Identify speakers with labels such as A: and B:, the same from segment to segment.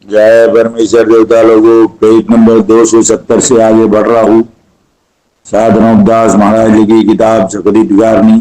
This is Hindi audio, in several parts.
A: जय परमेश्वर देवता लोगों, पेज नंबर 270 से आगे बढ़ रहा हूँ। साधु अनुपदास महाराज जी की किताब जगदीदगारणी।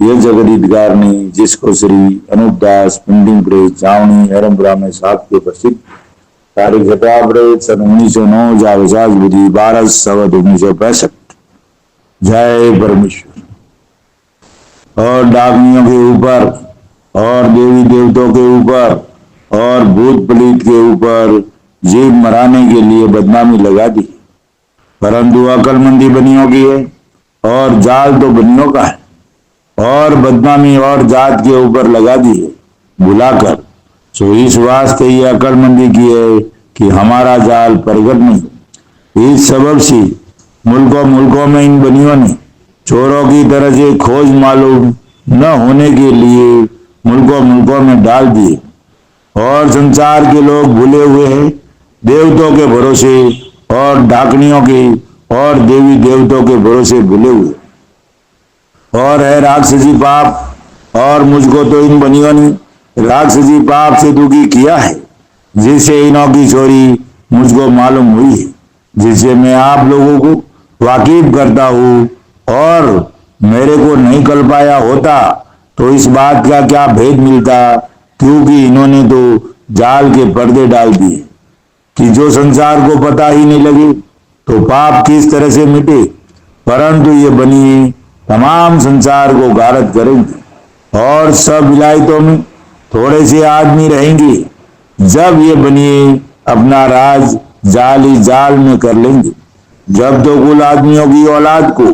A: ये जगदीदगारणी जिसको श्री अनुपदास प्रिंटिंग प्रेस छावनी हरमपुरा में सात के प्रसिद्ध तारीख 17 अप्रैल सन 1909 जावसाज विधि 12/7/1965। जय परमेश्वर। और डाकनियों के ऊपर और देवी देवताओं के ऊपर और भूत प्रेत के ऊपर जीव मराने के लिए बदनामी लगा दी, परंतु अकलमंदी बनियों की है और जाल तो बनियों का है, और बदनामी और जात के ऊपर लगा दी है बुलाकर। सो इस वास्ते ये अकलमंदी की है कि हमारा जाल प्रगट नहीं। इस सबब से मुल्कों मुल्कों में इन बनियों ने चोरों की तरह से खोज मालूम न होने के लिए मुल्कों मुल्कों में डाल दिए, और संसार के लोग भूले हुए हैं देवताओं के भरोसे और डाकनियों के और देवी देवताओं के भरोसे भूले हुए, और है राक्षसी पाप। और मुझको तो इन बनियों ने राक्षसी पाप से दुखी किया है, जिससे इनों की चोरी मुझको मालूम हुई है, जिससे मैं आप लोगों को वाकिफ करता हूँ। और मेरे को नहीं कल पाया होता तो इस बात का क्या भेद मिलता, क्योंकि इन्होंने तो जाल के पर्दे डाल दिए कि जो संसार को पता ही नहीं लगे तो पाप किस तरह से मिटे। परंतु ये बनिए तमाम संसार को गारत करेंगे और सब विलायतों में थोड़े से आदमी रहेंगे। जब ये बनिए अपना राज जाल ही जाल में कर लेंगे, जब तो कुल आदमियों की औलाद को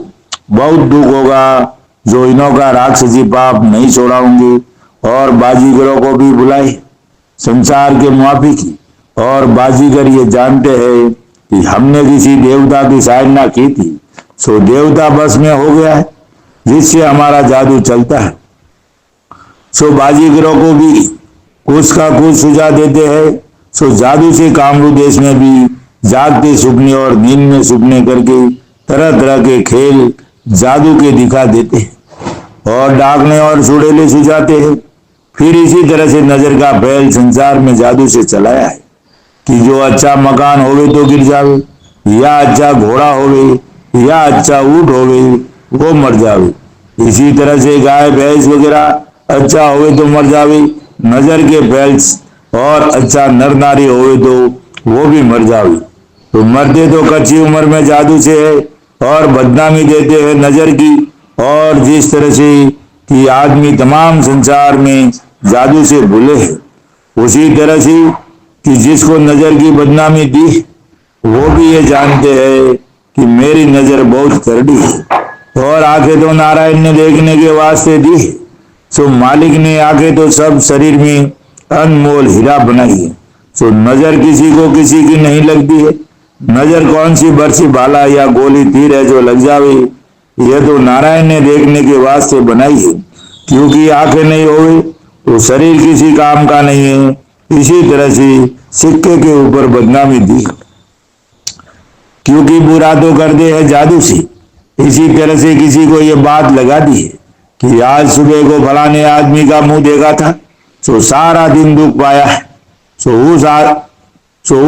A: बहुत दुख होगा जो इनों का राक्षसी पाप नहीं छोड़ाओगे, और बाजीगरों को भी बुलाए संसार के मुआफी की। और बाजीगर ये जानते हैं कि हमने किसी देवता की साधना की थी, सो देवता बस में हो गया है, जिससे हमारा जादू चलता है। सो बाजीगरों को भी कुछ का कुछ सुझा देते हैं। सो जादू से कामरू देश में भी जागते सुपने और नींद में सुपने करके तरह तरह के खेल जादू के दिखा देते हैं, और डाकने और सुड़ेले सुझाते हैं। फिर इसी तरह से नजर का फैल संसार में जादू से चलाया है कि जो अच्छा मकान होवे तो गिर जावे, या अच्छा घोड़ा होवे या अच्छा ऊंट होवे वो मर जावे। इसी तरह से गाय भैंस वगैरह अच्छा होवे तो मर जावे, नजर के फैल और अच्छा नर नारी होवे तो वो भी मर जावे। तो मरते तो कच्ची उम्र में जादू से है, और बदनामी देते हैं नजर की। और जिस तरह से कि आदमी तमाम संसार में जादू से भूले हैं, उसी तरह से कि जिसको नजर की बदनामी दी वो भी ये जानते हैं कि मेरी नजर बहुत करड़ी है। और आंखें तो नारायण ने देखने के वास्ते दी, सो मालिक ने आंखें तो सब शरीर में अनमोल हीरा बनाई है। सो नजर किसी को किसी की नहीं लगती है। नजर कौन सी बरसी भाला या गोली तीर है जो लग जावे, यह तो नारायण ने देखने के वास्ते बनाई है। क्योंकि आंखें नहीं होवे तो शरीर किसी काम का नहीं है। इसी तरह से सिक्के के ऊपर बदनामी दी, क्योंकि बुरा तो कर दे है जादू से। इसी तरह से किसी को यह बात लगा दी है कि आज सुबह को फलाने आदमी का मुंह देखा था, तो सारा दिन दुख पाया है। तो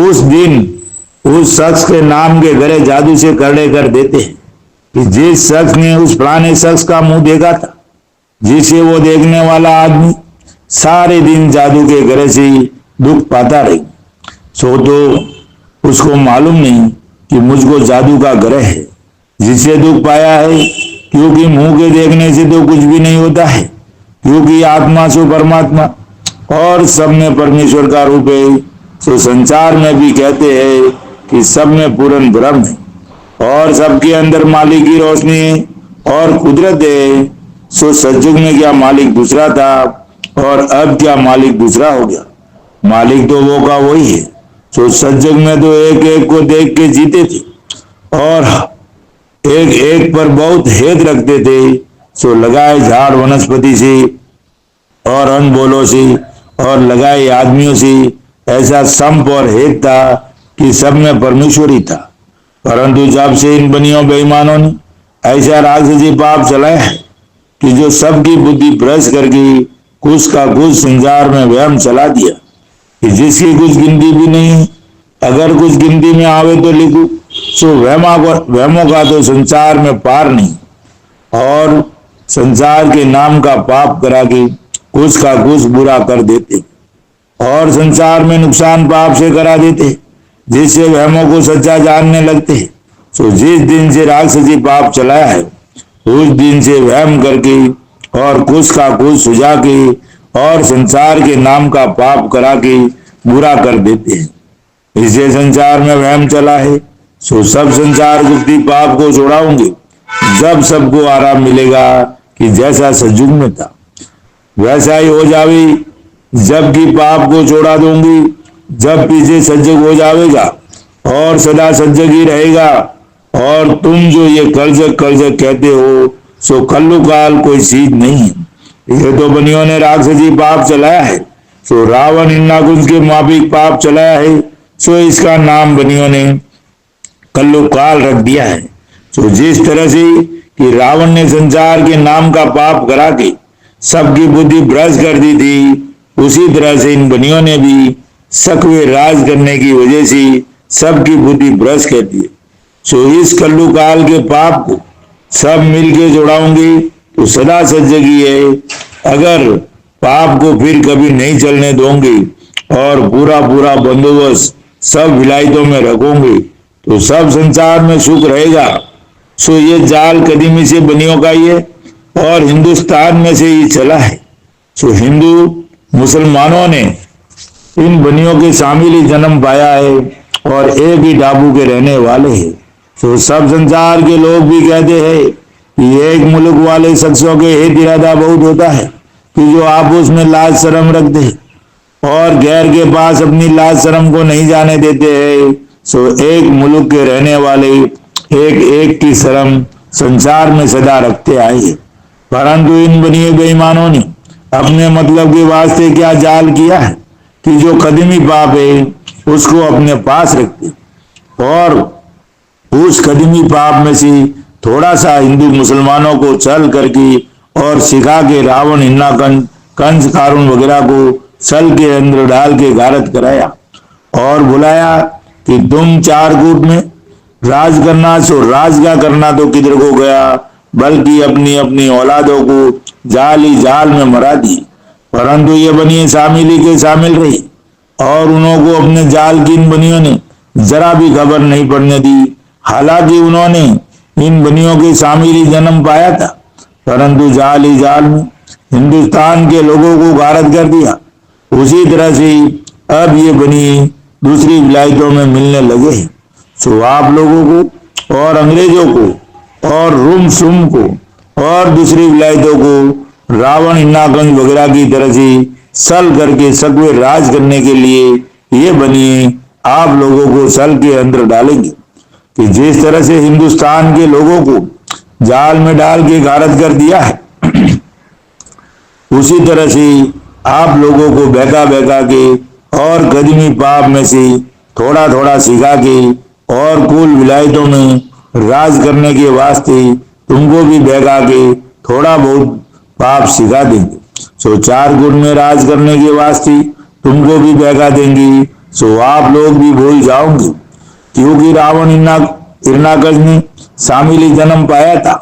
A: उस दिन उस शख्स के नाम के घरे जादू से करड़े कर देते हैं कि जिस शख्स ने उस फलाने शख्स का मुंह देखा था, जिसे वो देखने वाला आदमी सारे दिन जादू के घरे से दुख पाता रही। सो तो उसको मालूम नहीं कि मुझको जादू का ग्रह है जिससे दुख पाया है, क्योंकि मुंह के देखने से तो कुछ भी नहीं होता है। क्योंकि आत्मा सो परमात्मा और सब में परमेश्वर का रूप है। सो संसार में भी कहते हैं कि सब में पूर्ण ब्रह्म है, और सबके अंदर मालिक की रोशनी है और कुदरत है। सो सतयुग में क्या मालिक दूसरा था, और अब क्या मालिक दूसरा हो गया। मालिक तो वो का वही है। सो सतयुग में तो एक एक को देख के जीते थे, और एक एक पर बहुत हेत रखते थे। सो लगाए झाड़ वनस्पति से और अनबोलों से और लगाए आदमियों से ऐसा संप और हेत था कि सब में परमेश्वर ही था। परंतु जब से इन बनियों बेईमानों ने ऐसा राक्षसी पाप चलाया है कि जो सबकी बुद्धि भ्रष्ट करके कुछ का कुछ संसार में वहम चला दिया, कि जिसकी कुछ गिनती भी नहीं है। अगर कुछ गिनती में आवे तो लिखूं, सो वहमों का तो संसार में पार नहीं, और संसार के नाम का पाप करा के कुछ का कुछ बुरा कर देते, और संसार में नुकसान पाप से करा देते, जिससे वहमों को सच्चा जानने लगते। सो जिस दिन से राक्षसी पाप चलाया है, उस दिन से वहम करके और कुछ का कुछ सुझा के और संसार के नाम का पाप करा के बुरा कर देते हैं। इससे संसार में वहम चला है। सो सब संसार गुप्ती पाप को छुड़ाऊंगे जब सबको आराम मिलेगा कि जैसा सतयुग में था वैसा ही हो जावे। जबकि पाप को छोड़ा दूंगी जब पीछे सजग हो जाएगा और सदा सजग ही रहेगा। और तुम जो ये कर्जक कर्जक कहते हो, सो कल्लू काल कोई चीज नहीं है। ये तो बनियों ने राक्षसी पाप चलाया है, सो रावण हिरणाकुंज के माफिक पाप चलाया है, सो इसका नाम बनियों ने कल्लू काल रख दिया है। सो जिस तरह से कि रावण ने संसार के नाम का पाप करा के सबकी बुद्धि भ्रष्ट कर दी थी, उसी तरह से इन बनियों ने भी सकवे राज करने की वजह से सबकी बुद्धि भ्रष्ट कर दी। सो इस कल्लू काल के पाप को सब मिलके जोड़ाऊंगी तो सदा सजगी है। अगर पाप को फिर कभी नहीं चलने दूंगी और पूरा पूरा बंदोबस्त सब विलायतों में रखूंगी तो सब संसार में सुख रहेगा। सो ये जाल कदीमी से बनियों का ही है और हिंदुस्तान में से ही चला है। सो हिंदू मुसलमानों ने इन बनियों के शामिल ही जन्म पाया है और एक ही टापू के रहने वाले हैं। तो सब संसार के लोग भी कहते हैं कि एक मुल्क वाले शख्सों के हित इरादा बहुत होता है कि जो आपस में लाज शर्म रखते हैं और गैर के पास अपनी लाज शर्म को नहीं जाने देते हैं। सो एक मुल्क के रहने वाले एक एक की शर्म संसार में सदा रखते आए, परंतु इन बनिए बेईमानों ने अपने मतलब के वास्ते क्या जाल किया है कि जो कदीमी पाप है उसको अपने पास रखते और उस कदीमी पाप में से थोड़ा सा हिंदू मुसलमानों को छल करके और सिखा के रावण हिरणाकंस कंस कारून वगैरह को छल के अंदर डाल के गारत कराया और बुलाया कि तुम चारकूट में राज करना। सो राज का करना तो किधर को गया, बल्कि अपनी अपनी औलादों को जाल ही जाल में मरा दी। परंतु ये बनिए शामिल ही के शामिल रही और उन्होंने अपने जाल की इन बनियों ने जरा भी खबर नहीं पड़ने दी। हालांकि उन्होंने इन बनियों के शामिल ही जन्म पाया था, परंतु जाल ही जाल में हिंदुस्तान के लोगों को गारत कर दिया। उसी तरह से अब ये बनी दूसरी विलायतों में मिलने लगे हैं। सो आप लोगों को और अंग्रेजों को और रूम सुम को और दूसरी विलायतों को रावण हिरणाकंस वगैरह की तरह से सल करके सकवे राज करने के लिए ये बनिए आप लोगों को सल के अंदर डालेंगे कि जिस तरह से हिंदुस्तान के लोगों को जाल में डाल के गारत कर दिया है उसी तरह से आप लोगों को बहका बहका के और कदीमी पाप में से थोड़ा थोड़ा सिखा के और कुल विलायतों में राज करने के वास्ते तुमको भी बहका के थोड़ा बहुत पाप सिखा देंगे। सो चारकूट में राज करने के वास्ते तुमको भी बहका देंगी। सो आप लोग भी भूल जाओगे, क्योंकि रावण हिरणाकंस ने शामिल ही जन्म पाया था।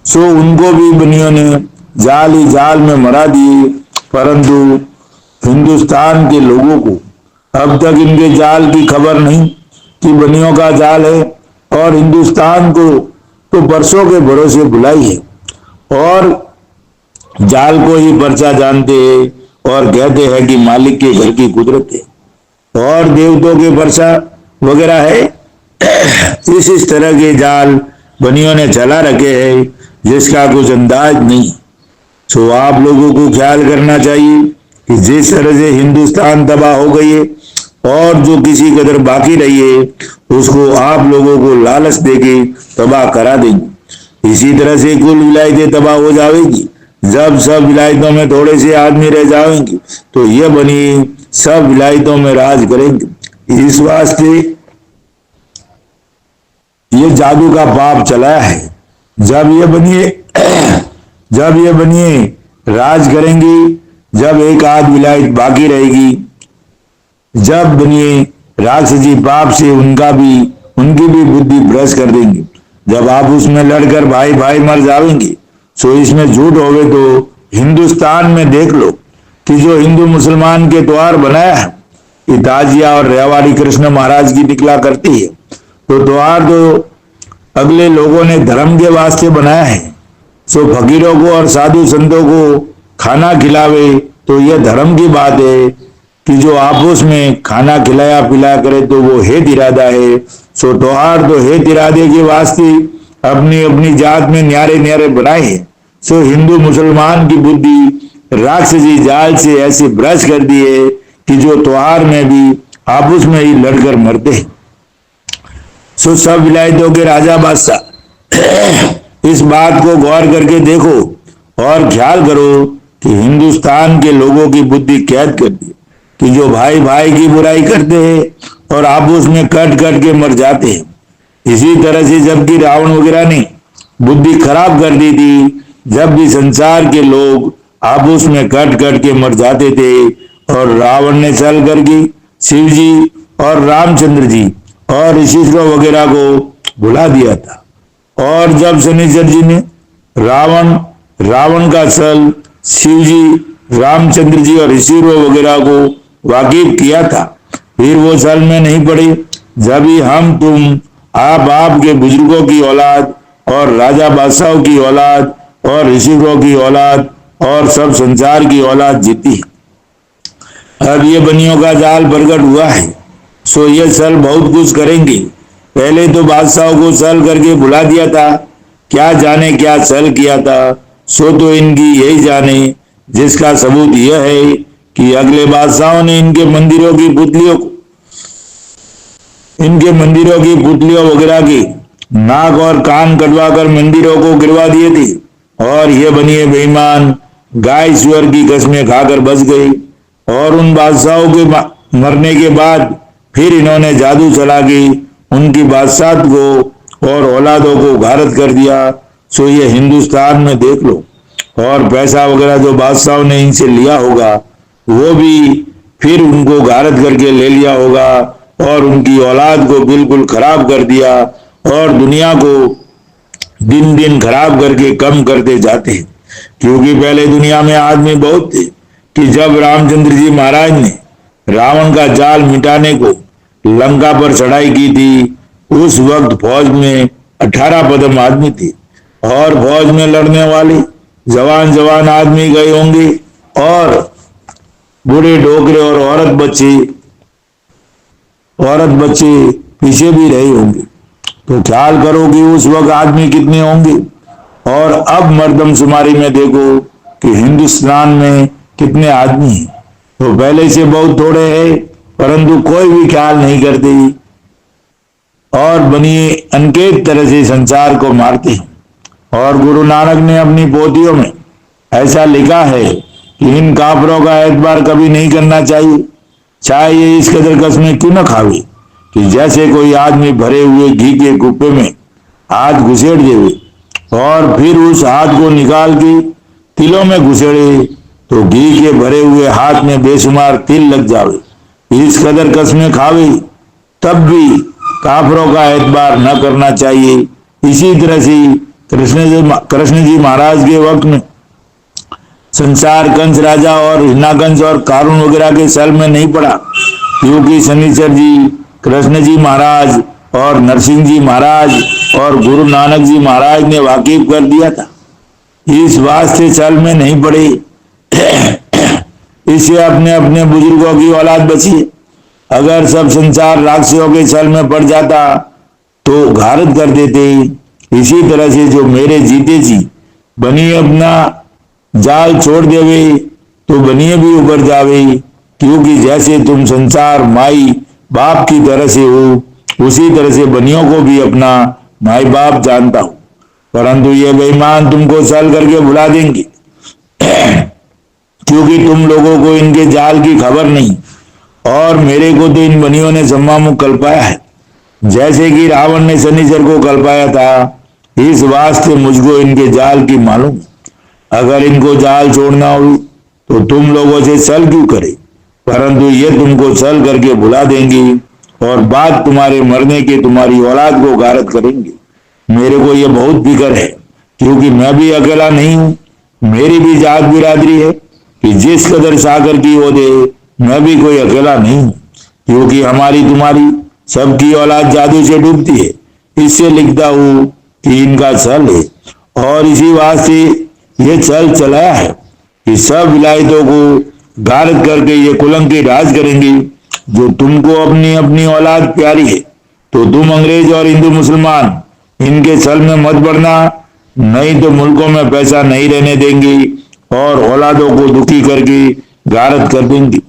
A: सो उनको भी बनियों ने जाल ही जाल में मरा दिए। परंतु हिंदुस्तान के लोगों को अब तक इनके जाल की खबर नहीं कि बनियों का जाल है, और हिंदुस्तान को तो बरसों के भरोसे बुलाई है और जाल को ही पर्चा जानते हैं और कहते हैं कि मालिक के घर की कुदरत है और देवतों के पर्चा वगैरह है। इस तरह के जाल बनियों ने चला रखे हैं जिसका कुछ अंदाज नहीं। तो आप लोगों को ख्याल करना चाहिए कि जिस तरह से हिंदुस्तान तबाह हो गई है और जो किसी कदर बाकी रही है उसको आप लोगों को लालच देके तबाह करा देंगे। इसी तरह से कुल विलायतें तबाह हो जाएगी। जब सब विलायतों में थोड़े से आदमी रह जाएंगे तो ये बनी सब विलायतों में राज करेंगे। इस वास्ते ये जादू का पाप चलाया है। जब ये बनिए राज करेंगी, जब एक आध विलायत बाकी रहेगी जब बनिए राक्षसी पाप से उनकी भी बुद्धि भ्रष्ट कर देंगे। जब आप उसमें लड़कर भाई भाई मर जाएंगे, सो इसमें झूठ होवे तो हिंदुस्तान में देख लो कि जो हिंदू मुसलमान के द्वार बनाया है, ये ताजिया और रेवाड़ी कृष्ण महाराज की निकला करती है। तो द्वार तो अगले लोगों ने धर्म के वास्ते बनाया है, सो फकीरों को और साधु संतों को खाना खिलावे तो यह धर्म की बात है कि जो आपस में खाना खिलाया पिलाया करे तो वो हेत इरादा है। सो त्योहार तो हेत इरादे के वास्ते अपनी अपनी जात में न्यारे न्यारे बनाए हैं। सो हिंदू मुसलमान की बुद्धि राक्षसी जाल से ऐसे भ्रष्ट कर दी है कि जो त्योहार में भी आपस में ही लड़कर मरते हैं। सो सब विलायतों के राजा बादशाह इस बात को गौर करके देखो और ख्याल करो कि हिंदुस्तान के लोगों की बुद्धि कैद कर दी कि जो भाई भाई की बुराई करते हैं और आपस में कट कट के मर जाते हैं। इसी तरह से जबकि रावण वगैरह ने बुद्धि खराब कर दी थी, जब भी संसार के लोग आपस में कट कट के मर जाते थे और रावण ने चल करके शिव जी और रामचंद्र जी और ऋषिश्वर वगैरह को भुला दिया था। और जब शनिचर जी ने रावण का सल शिव जी रामचंद्र जी और ऋषिश्वर वगैरह को वाकिफ किया था, फिर वो सल में नहीं पड़े। जब ही हम तुम आप के बुजुर्गों की औलाद और राजा बादशाहों की औलाद और ऋषिश्वरों की औलाद और सब संसार की औलाद जीती। अब ये बनियों का जाल प्रकट हुआ है, सो ये सल बहुत कुछ करेंगे। पहले तो बादशाहों को सल करके बुला दिया था, क्या जाने क्या सल किया था, सो तो इनकी यही जाने। जिसका सबूत यह है कि अगले बादशाहों ने इनके मंदिरों की पुतलियों वगैरह की नाक और कान कटवा कर मंदिरों को गिरवा दिए थे। और ये बनिए बेईमान गाय सुअर की कसमें खाकर बच गई। और उन बादशाहों के मरने के बाद फिर इन्होंने जादू चला के उनकी बादशाहत को और औलादों को गारत कर दिया। सो ये हिंदुस्तान में देख लो। और पैसा वगैरह जो बादशाहों ने इनसे लिया होगा वो भी फिर उनको गारत करके ले लिया होगा और उनकी औलाद को बिल्कुल खराब कर दिया और दुनिया को दिन दिन खराब करके कम करते जाते हैं। क्योंकि पहले दुनिया में आदमी बहुत थे कि जब रामचंद्र जी महाराज ने रावण का जाल मिटाने को लंका पर चढ़ाई की थी, उस वक्त फौज में 18 पदम आदमी थे और फौज में लड़ने वाले जवान आदमी गए होंगे और बूढ़े डोकरे और औरत बच्चे पीछे भी रहे होंगे। तो ख्याल करो कि उस वक्त आदमी कितने होंगे। और अब मर्दमशुमारी में देखो कि हिंदुस्तान में कितने आदमी हैं। तो पहले से बहुत थोड़े हैं, परंतु कोई भी ख्याल नहीं करते और बनिए अनकेत तरह से संसार को मारते हैं। और गुरु नानक ने अपनी पोथियों में ऐसा लिखा है कि इन काफरों का एतबार कभी नहीं करना चाहिए, चाहे ये इस कदर कसमें क्यों न खावे कि जैसे कोई आदमी भरे हुए घी के कुप्पे में हाथ घुसेड़ देवे और फिर उस हाथ को निकाल के तिलों में घुसेड़े तो घी के भरे हुए हाथ में बेशुमार तिल लग जावे। इस कदर कसमें खावे तब भी काफरों का एतबार न करना चाहिए। इसी तरह से कृष्ण जी महाराज के वक्त में संसार कंस राजा और हिरणाकंस और कारुण वगैरह के सल में नहीं पड़ा, क्योंकि शनिचर जी, कृष्ण जी महाराज और नरसिंह जी महाराज और गुरु नानक जी महाराज ने वाकिफ कर दिया था। इस वास्ते सल में नहीं पड़े। इससे अपने अपने बुजुर्गों की औलाद बची। अगर सब संसार राक्षसों के सल में पड़ जाता तो घारत कर देते। इसी तरह से जो मेरे जीते जी बनिए अपना जाल छोड़ देवे तो बनिए भी उबर जावे, क्योंकि जैसे तुम संसार माई बाप की तरह से हो उसी तरह से बनियों को भी अपना माई बाप जानता हूं। परंतु ये बेईमान तुमको सल करके भुला देंगे क्योंकि तुम लोगों को इनके जाल की खबर नहीं। और मेरे को तो इन बनियों ने सम्मामुख कल्पाया है, जैसे कि रावण ने शनिचर को कल्पाया था। इस वास्ते मुझको इनके जाल की मालूम। अगर इनको जाल छोड़ना हो तो तुम लोगों से सल क्यों करे। परंतु ये तुमको छल करके भुला देंगी और बाद तुम्हारे मरने के तुम्हारी औलाद को गारत करेंगे। मेरे को ये बहुत फिक्र है, क्योंकि मैं भी अकेला नहीं हूं, मेरी भी जात बिरादरी है कि जिस कदर सागर की वो दे, मैं भी कोई अकेला नहीं हूं, क्योंकि हमारी तुम्हारी सबकी औलाद जादू से डूबती है। इससे लिखता हूं कि इनका छल है और इसी वास्ते ये छल चलाया है कि सब विलायतों को गारत करके ये कुलंकी राज करेंगी। जो तुमको अपनी अपनी औलाद प्यारी है, तो तुम अंग्रेज और हिंदू मुसलमान इनके छल में मत पड़ना, नहीं तो मुल्कों में पैसा नहीं रहने देंगी और औलादों को दुखी करके गारत कर देंगी।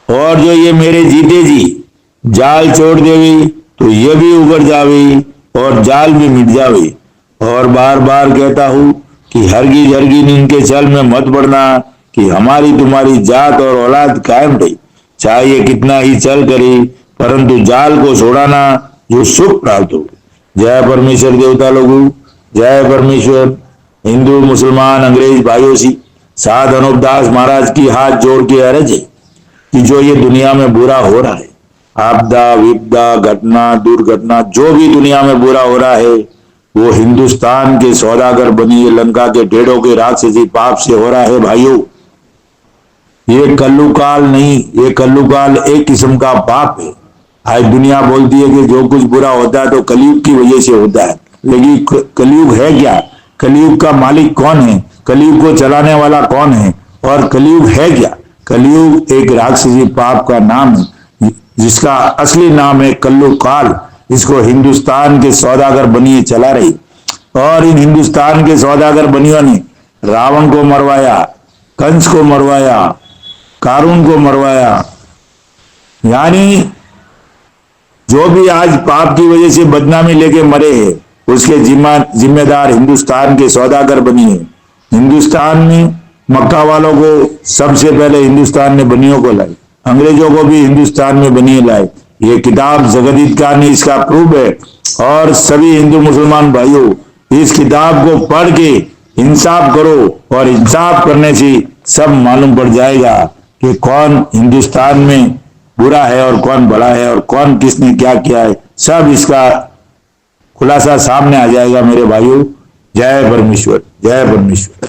A: और जो ये मेरे जीते जी जाल छोड़ देवी, तो ये भी उगड़ जावी और जाल भी मिट जावी। और बार बार कहता हूं कि हरगिज हरगिज इनके छल में मत पड़ना कि हमारी तुम्हारी जात और औलाद कायम रही, चाहे ये कितना ही छल करे, परंतु जाल को छोड़ाना जो सुख प्राप्त हो। जय परमेश्वर देवता लोगों, जय परमेश्वर। हिंदू मुसलमान अंग्रेज भाइयों सी साध अनुपदास महाराज की हाथ जोड़ के अर्ज है कि जो ये दुनिया में बुरा हो रहा है, आपदा विपदा घटना दुर्घटना जो भी दुनिया में बुरा हो रहा है, वो हिंदुस्तान के सौदागर बनी लंका के ढेड़ों के राक्षसी पाप से हो रहा है। भाइयों, ये कल्लुकाल नहीं, ये कल्लुकाल एक किस्म का पाप है। आज दुनिया बोलती है कि जो कुछ बुरा होता है तो कलयुग की वजह से होता है, लेकिन कलयुग है क्या? कलयुग का मालिक कौन है? कलयुग को चलाने वाला कौन है? और कलयुग है क्या? कलयुग एक राक्षसी पाप का नाम है, जिसका असली नाम है कल्लुकाल। इसको हिंदुस्तान के सौदागर बनिए चला रही, और इन हिंदुस्तान के सौदागर बनियों ने रावण को मरवाया, कंस को मरवाया, कारून को मरवाया। यानी जो भी आज पाप की वजह से बदनामी लेके मरे हैं, उसके जिम्मेदार हिंदुस्तान के सौदागर बनी है। हिंदुस्तान में मक्का वालों को सबसे पहले हिंदुस्तान ने बनियों को लाई, अंग्रेजों को भी हिंदुस्तान में बनिए लाए। ये किताब जगदीत कारनी इसका प्रूफ है। और सभी हिंदू मुसलमान भाइयों, इस किताब को पढ़ के इंसाफ करो, और इंसाफ करने से सब मालूम पड़ जाएगा कि कौन हिंदुस्तान में बुरा है और कौन बड़ा है और कौन किसने क्या किया है। सब इसका खुलासा सामने आ जाएगा मेरे भाइयों। जय परमेश्वर, जय परमेश्वर।